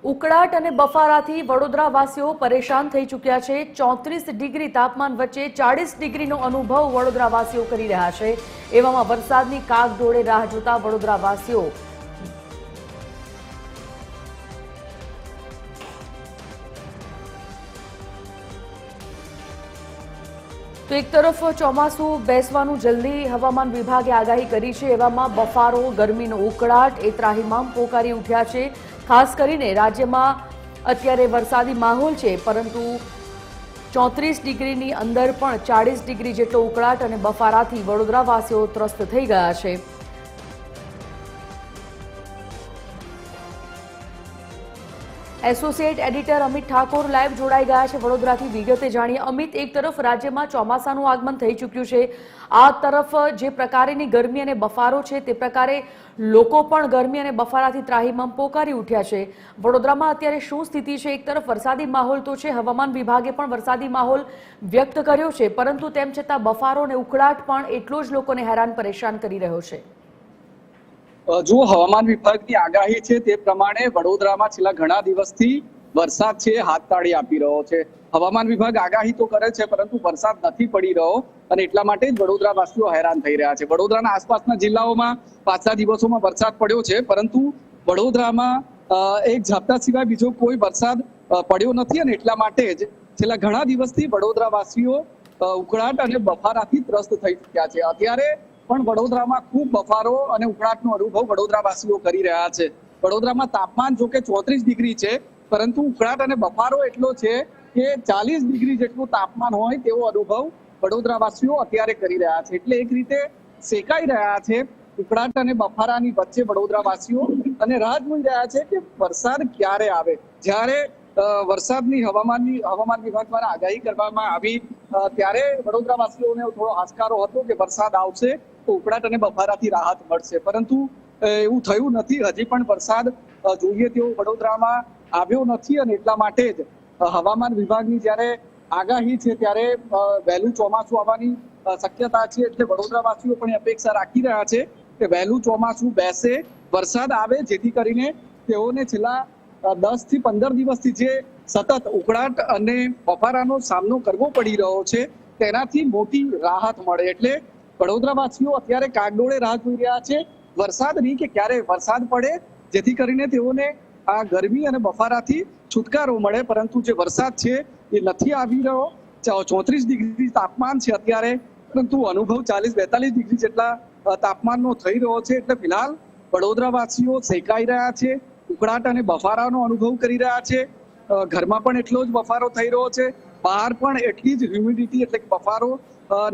ઉકળાટ અને બફારાથી વડોદરાવાસીઓ પરેશાન થઈ ચૂક્યા છે। 34 ડિગ્રી તાપમાન વચ્ચે 40 ડિગ્રીનો અનુભવ વડોદરાવાસીઓ કરી રહ્યા છે। એવામાં વરસાદની કાગડોળે રાહ જોતા વડોદરાવાસીઓ तो एक तरफ ચોમાસું બેસવાનું જલ્દી હવામાન વિભાગે આગાહી કરી છે। એવામાં બફારો, ગરમીનો ઉકળાટ એ ત્રાહિમામ પોકારી ઉઠ્યા છે। ખાસ કરીને રાજ્યમાં અત્યારે વરસાદી માહોલ છે, પરંતુ 34 ડિગ્રીની અંદર પણ 40 ડિગ્રી જેટલો ઉકળાટ અને બફારાથી વડોદરાવાસીઓ ત્રસ્ત થઈ ગયા છે। Associate editor Amit Thakor live जोड़ाई गया है वडोदराथी। विगते जाणीए अमित, एक तरफ राज्य में ચોમાસાનું આગમन थई चूक्युं छे, आ तरफ जे प्रकारेनी गरमी अने बफारो छे ते प्रकारे लोको पण गरमी अने बफाराथी ત્રાહિમામ पोकारी उठ्या छे। वडोदरामां अत्यारे शुं स्थिति छे? एक तरफ वरसादी माहोल तो छे, हवामान विभागे पण वरसादी माहोल व्यक्त कर्यो छे, परंतु तेम छतां बफारो अने उकळाट पण एटलो ज लोकोने हैरान परेशान करी रह्यो छे। जो हवामान विभागनी आगाही छे ते प्रमाणे वडोदरामां छेल्ला घणा दिवसथी वरसाद छे हाथ ताળી આપી રહ્યો છે। हवामान विभाग आगाही तो करे छे, परंतु वरसाद નથી પડી રહ્યો અને એટલા માટે જ વડોદરાવાસીઓ હેરાન થઈ રહ્યા છે। વડોદરાના આસપાસના જિલ્લાઓમાં પાછલા દિવસોમાં વરસાદ પડ્યો છે, પરંતુ વડોદરામાં એક ઝાપટા સિવાય બીજો કોઈ વરસાદ પડ્યો નથી અને એટલા માટે જ છેલ્લા ઘણા દિવસથી વડોદરાવાસીઓ ઉકળાટ અને બફારાથી ત્રસ્ત થઈ ચૂક્યા છે। અત્યારે પણ વડોદરામાં ખૂબ બફારો અને ઉકળાટનો અનુભવ વડોદરાવાસીઓ કરી રહ્યા છે। વડોદરામાં તાપમાન જો કે 34 ડિગ્રી છે, પરંતુ ઉકળાટ અને બફારો એટલો છે કે 40 ડિગ્રી જેટલું તાપમાન હોય તેવો અનુભવ વડોદરાવાસીઓ અત્યારે કરી રહ્યા છે। એટલે એક રીતે શેકાઈ રહ્યા છે ઉકળાટ અને બફારાની વચ્ચે વડોદરાવાસીઓ અને રાહ જોઈ રહ્યા છે કે વરસાદ ક્યારે આવે। જ્યારે વરસાદની હવામાન વિભાગ દ્વારા આગાહી કરવામાં આવી ત્યારે વડોદરાવાસીઓને થોડો હાશકારો હતો કે વરસાદ આવશે તો ઉકળાટ અને બફારાથી રાહત મળશે, પરંતુ એવું થયું નથી। હજી પણ વરસાદ જોઈએ તેવો વડોદરામાં આવ્યો નથી અને એટલા માટે જ હવામાન વિભાગની જ્યારે આગાહી છે ત્યારે વહેલું ચોમાસું આવવાની શક્યતા છે। એટલે વડોદરાવાસીઓ પણ અપેક્ષા રાખી રહ્યા છે કે વહેલું ચોમાસું બેસે, વરસાદ આવે, જેથી કરીને તેઓને છેલ્લા 10 થી 15 દિવસથી જે સતત ઉકળાટ અને બફારાનો સામનો કરવો પડી રહ્યો છે તેનાથી મોટી રાહત મળે। એટલે વડોદરાવાસીઓ અત્યારે કાગડોળે રાહ જોઈ રહ્યા છે વરસાદની કે ક્યારે વરસાદ પડે, જેથી કરીને તેઓને આ ગરમી અને બફારાથી છુટકારો મળે। પરંતુ જે વરસાદ છે એ નથી આવી રહ્યો। 34 ડિગ્રી તાપમાન છે અત્યારે, પરંતુ અનુભવ 40-42 ડિગ્રી જેટલા તાપમાનનો થઈ રહ્યો છે। એટલે ફિલહાલ વડોદરાવાસીઓ શેકાઈ રહ્યા છે, ઉકળાટ અને બફારાનો અનુભવ કરી રહ્યા છે। ઘરમાં પણ એટલો જ બફારો થઈ રહ્યો છે, બહાર પણ એટલી જ હ્યુમિડિટી એટલે કે બફારો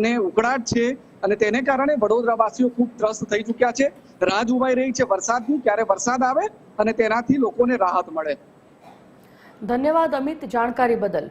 ને ઉકળાટ છે અને તેને કારણે વડોદરાવાસીઓ ખૂબ ત્રસ્ત થઈ ચૂક્યા છે। રાહ જોવાઈ રહી છે વરસાદની, ક્યારે વરસાદ આવે અને તેનાથી લોકોને રાહત મળે। ધન્યવાદ અમિત, જાણકારી બદલ।